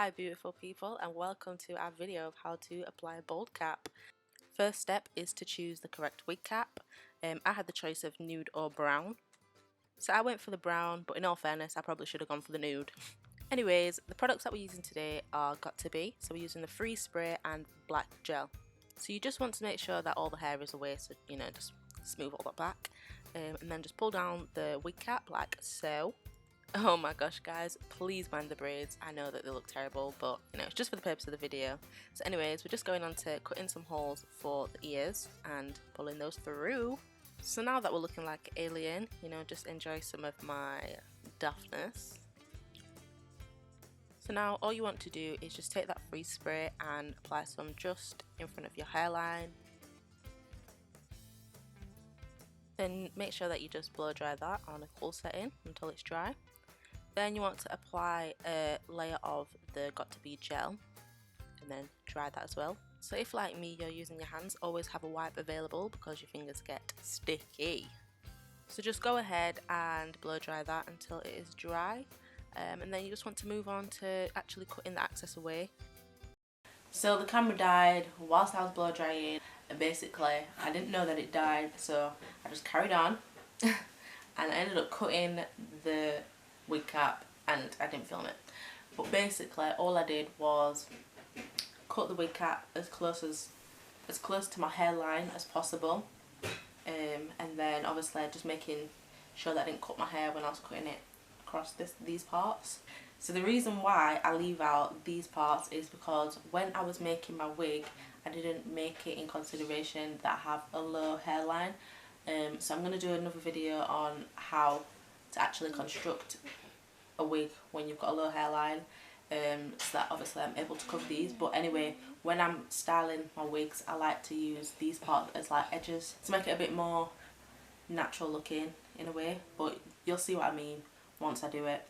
Hi beautiful people, and welcome to our video of how to apply a bold cap. First step is to choose the correct wig cap. I had the choice of nude or brown, so I went for the brown, but in all fairness I probably should have gone for the nude. Anyways, the products that we're using today are Got2b, so we're using the freeze spray and black gel. So you just want to make sure that all the hair is away, so just smooth all that back, and then just pull down the wig cap like so. Oh my gosh guys, please mind the braids. I know that they look terrible, but it's just for the purpose of the video. So anyways, we're just going on to cutting some holes for the ears and pulling those through. So now that we're looking like an alien, just enjoy some of my daftness. So now all you want to do is just take that freeze spray and apply some just in front of your hairline. Then make sure that you just blow dry that on a cool setting until it's dry. Then you want to apply a layer of the Got2b gel and then dry that as well. So if like me you're using your hands, always have a wipe available because your fingers get sticky. So just go ahead and blow dry that until it is dry, and then you just want to move on to actually cutting the excess away. So the camera died whilst I was blow drying, and basically I didn't know that it died, so I just carried on and I ended up cutting the wig cap and I didn't film it, but basically all I did was cut the wig cap as close to my hairline as possible, and then obviously just making sure that I didn't cut my hair when I was cutting it across these parts. So the reason why I leave out these parts is because when I was making my wig I didn't make it in consideration that I have a low hairline, so I'm going to do another video on how to actually construct a wig when you've got a low hairline, so that obviously I'm able to cover these. But anyway, when I'm styling my wigs I like to use these parts as like edges to make it a bit more natural looking in a way, but you'll see what I mean once I do it.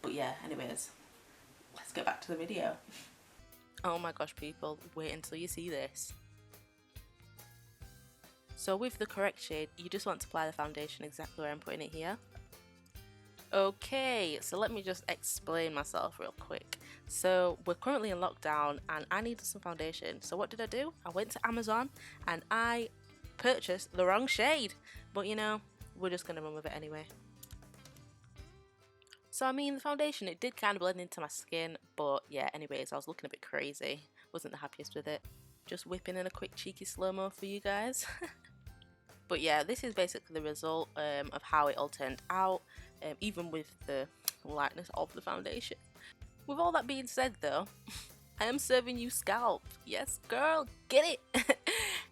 But yeah, anyways, let's get back to the video. Oh my gosh people, wait until you see this. So with the correct shade you just want to apply the foundation exactly where I'm putting it here. Okay, so let me just explain myself real quick. So we're currently in lockdown and I needed some foundation, so what did I do? I went to Amazon and I purchased the wrong shade, but we're just gonna run with it anyway. So I mean, the foundation, it did kind of blend into my skin, but yeah, anyways, I was looking a bit crazy, wasn't the happiest with it. Just whipping in a quick cheeky slow-mo for you guys. But yeah, this is basically the result of how it all turned out, even with the lightness of the foundation. With all that being said though, I am serving you scalp. Yes girl, get it!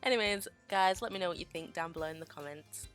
Anyways guys, let me know what you think down below in the comments.